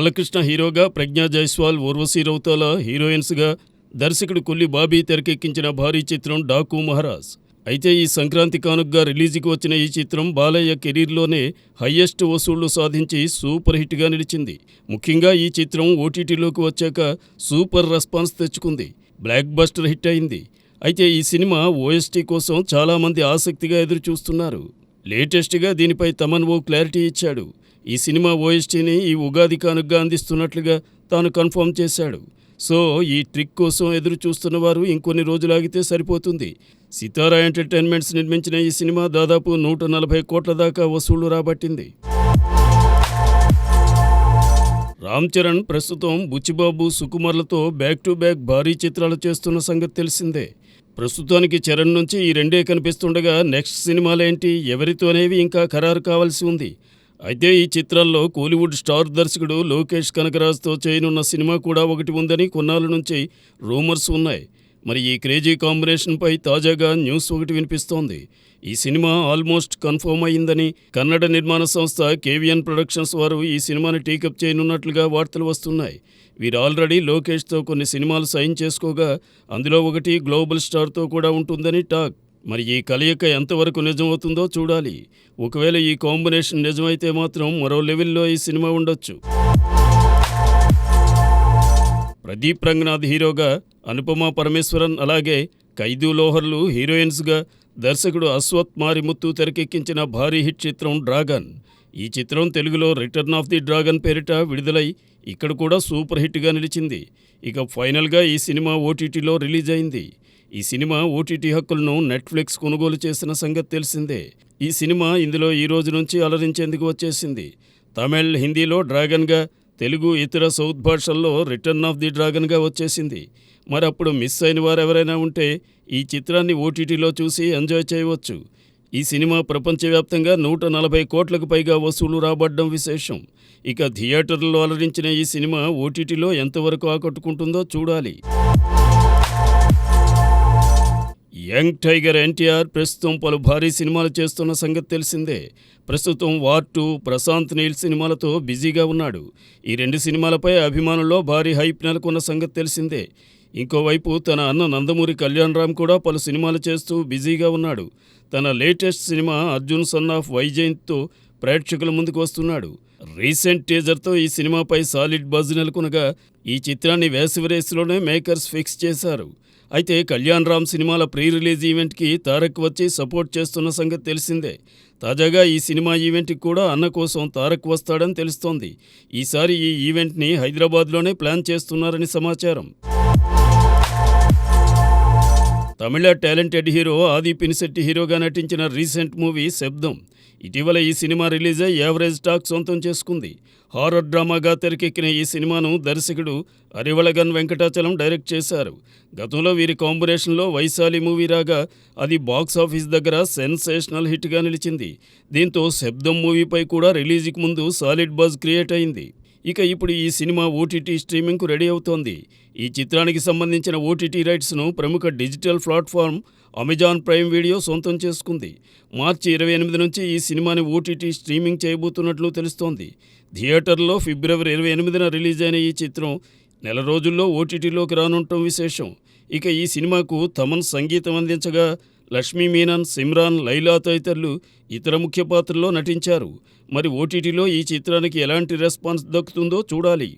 బాలకృష్ణ హీరోగా, ప్రజ్ఞా జైస్వాల్, ఊర్వశీ రౌతాల హీరోయిన్స్గా దర్శకుడు కొల్లి బాబీ తెరకెక్కించిన భారీ చిత్రం డాకు మహారాజ్. అయితే ఈ సంక్రాంతి కానుకగా రిలీజుకి వచ్చిన ఈ చిత్రం బాలయ్య కెరీర్లోనే హయ్యెస్ట్ వసూళ్లు సాధించి సూపర్ హిట్గా నిలిచింది. ముఖ్యంగా ఈ చిత్రం ఓటీటీలోకి వచ్చాక సూపర్ రెస్పాన్స్ తెచ్చుకుంది. బ్లాక్ బస్టర్ హిట్ అయింది. అయితే ఈ సినిమా ఓఎస్టీ కోసం చాలామంది ఆసక్తిగా ఎదురుచూస్తున్నారు. లేటెస్ట్గా దీనిపై తమన్ ఓ క్లారిటీ ఇచ్చాడు. ఈ సినిమా ఓఎస్టీని ఈ ఉగాది కానుకగా అందిస్తున్నట్లుగా తాను కన్ఫర్మ్ చేశాడు. సో ఈ ట్రిక్ కోసం ఎదురు చూస్తున్న వారు ఇంకొన్ని రోజులాగితే సరిపోతుంది. సితారా ఎంటర్టైన్మెంట్స్ నిర్మించిన ఈ సినిమా దాదాపు 140 కోట్ల దాకా వసూళ్లు రాబట్టింది. రామ్ చరణ్ ప్రస్తుతం బుచ్చిబాబు, సుకుమార్లతో బ్యాక్ టు బ్యాక్ భారీ చిత్రాలు చేస్తున్న సంగతి తెలిసిందే. ప్రస్తుతానికి చరణ్ నుంచి ఈ రెండే కనిపిస్తుండగా నెక్స్ట్ సినిమాలేంటి, ఎవరితో అనేవి ఇంకా ఖరారు కావాల్సి ఉంది. అయితే ఈ చిత్రాల్లో కోలీవుడ్ స్టార్ దర్శకుడు లోకేష్ కనకరాజ్తో చేయనున్న సినిమా కూడా ఒకటి ఉందని కొన్నాళ్ళ నుంచి రూమర్స్ ఉన్నాయి. మరి ఈ క్రేజీ కాంబినేషన్పై తాజాగా న్యూస్ ఒకటి వినిపిస్తోంది. ఈ సినిమా ఆల్మోస్ట్ కన్ఫర్మ్ అయిందని కన్నడ నిర్మాణ సంస్థ కేవిఎన్ ప్రొడక్షన్స్ వారు ఈ సినిమాని టేకప్ చేయనున్నట్లుగా వార్తలు వస్తున్నాయి. వీరు ఆల్రెడీ లోకేష్తో కొన్ని సినిమాలు సైన్ చేసుకోగా అందులో ఒకటి గ్లోబల్ స్టార్తో కూడా ఉంటుందని టాక్. మరి ఈ కలయిక ఎంతవరకు నిజమవుతుందో చూడాలి. ఒకవేళ ఈ కాంబినేషన్ నిజమైతే మాత్రం మరో లెవెల్లో ఈ సినిమా ఉండొచ్చు. ప్రదీప్ రంగనాథ్ హీరోగా, అనుపమ పరమేశ్వరన్ అలాగే ఖైదీ లోహర్లు హీరోయిన్స్గా దర్శకుడు అశ్వత్ మారిముత్తు తెరకెక్కించిన భారీ హిట్ చిత్రం డ్రాగన్. ఈ చిత్రం తెలుగులో రిటర్న్ ఆఫ్ ది డ్రాగన్ పేరిట విడుదలై ఇక్కడ కూడా సూపర్ హిట్గా నిలిచింది. ఇక ఫైనల్గా ఈ సినిమా ఓటీటీలో రిలీజ్ అయింది. ఈ సినిమా ఓటీటీ హక్కులను నెట్ఫ్లిక్స్ కొనుగోలు చేసిన సంగతి తెలిసిందే. ఈ సినిమా ఇందులో ఈ రోజు నుంచి అలరించేందుకు వచ్చేసింది. తమిళ్, హిందీలో డ్రాగన్గా, తెలుగు, ఇతర సౌత్ భాషల్లో రిటర్న్ ఆఫ్ ది డ్రాగన్గా వచ్చేసింది. మరి అప్పుడు మిస్ అయిన వారు ఎవరైనా ఉంటే ఈ చిత్రాన్ని ఓటీటీలో చూసి ఎంజాయ్ చేయవచ్చు. ఈ సినిమా ప్రపంచవ్యాప్తంగా 140 కోట్లకు పైగా వసూలు రాబడ్డం విశేషం. ఇక థియేటర్లలో అలరించిన ఈ సినిమా ఓటీటీలో ఎంతవరకు ఆకట్టుకుంటుందో చూడాలి. యంగ్ టైగర్ ఎన్టీఆర్ ప్రస్తుతం పలు భారీ సినిమాలు చేస్తున్న సంగతి తెలిసిందే. ప్రస్తుతం వార్ 2, ప్రశాంత్ నీల్ సినిమాలతో బిజీగా ఉన్నాడు. ఈ రెండు సినిమాలపై అభిమానుల్లో భారీ హైప్ నెలకొన్న సంగతి తెలిసిందే. ఇంకోవైపు తన అన్న నందమూరి కళ్యాణ్ రామ్ కూడా పలు సినిమాలు చేస్తూ బిజీగా ఉన్నాడు. తన latest cinema Arjun son of వైజయంత్తో ప్రేక్షకుల ముందుకు వస్తున్నాడు. రీసెంట్ టీజర్తో ఈ సినిమాపై సాలిడ్ బజ్ నెలకొనగా ఈ చిత్రాన్ని వేసవి రేసులోనే మేకర్స్ ఫిక్స్ చేశారు. అయితే కళ్యాణ్ రామ్ సినిమాల ప్రీ రిలీజ్ ఈవెంట్కి తారక్ వచ్చి సపోర్ట్ చేస్తున్న సంగతి తెలిసిందే. తాజాగా ఈ సినిమా ఈవెంట్కి కూడా అన్న కోసం తారక్ వస్తాడని తెలుస్తోంది. ఈసారి ఈ ఈవెంట్ని హైదరాబాద్లోనే ప్లాన్ చేస్తున్నారని సమాచారం. తమిళ టాలెంటెడ్ హీరో ఆది పినిశెట్టి హీరోగా నటించిన రీసెంట్ మూవీ శబ్దం. ఇటీవల ఈ సినిమా రిలీజ్ అయ్యి యావరేజ్ టాక్ సొంతం చేసుకుంది. హారర్ డ్రామాగా తెరకెక్కిన ఈ సినిమాను దర్శకుడు అరివళగన్ వెంకటాచలం డైరెక్ట్ చేశారు. గతంలో వీరి కాంబినేషన్లో వైశాలి మూవీ రాగా అది బాక్స్ ఆఫీస్ దగ్గర సెన్సేషనల్ హిట్గా నిలిచింది. దీంతో శబ్దం మూవీపై కూడా రిలీజ్కి ముందు సాలిడ్ బజ్ క్రియేట్ అయింది. ఇక ఇప్పుడు ఈ సినిమా ఓటీటీ స్ట్రీమింగ్కు రెడీ అవుతోంది. ఈ చిత్రానికి సంబంధించిన ఓటీటీ రైట్స్ను ప్రముఖ digital platform Amazon prime video సొంతం చేసుకుంది. మార్చి 28 నుంచి ఈ సినిమాని ఓటీటీ స్ట్రీమింగ్ చేయబోతున్నట్లు తెలుస్తోంది. థియేటర్లో ఫిబ్రవరి 28న రిలీజ్ అయిన ఈ చిత్రం నెల రోజుల్లో ఓటీటీలోకి రానుండటం విశేషం. ఇక ఈ సినిమాకు తమన్ సంగీతం అందించగా లక్ష్మీ మీనన్, సిమ్రాన్, లైలా తదితరులు ఇతర ముఖ్య పాత్రల్లో నటించారు. మరి ఓటీటీలో ఈ చిత్రానికి ఎలాంటి రెస్పాన్స్ దక్కుతుందో చూడాలి.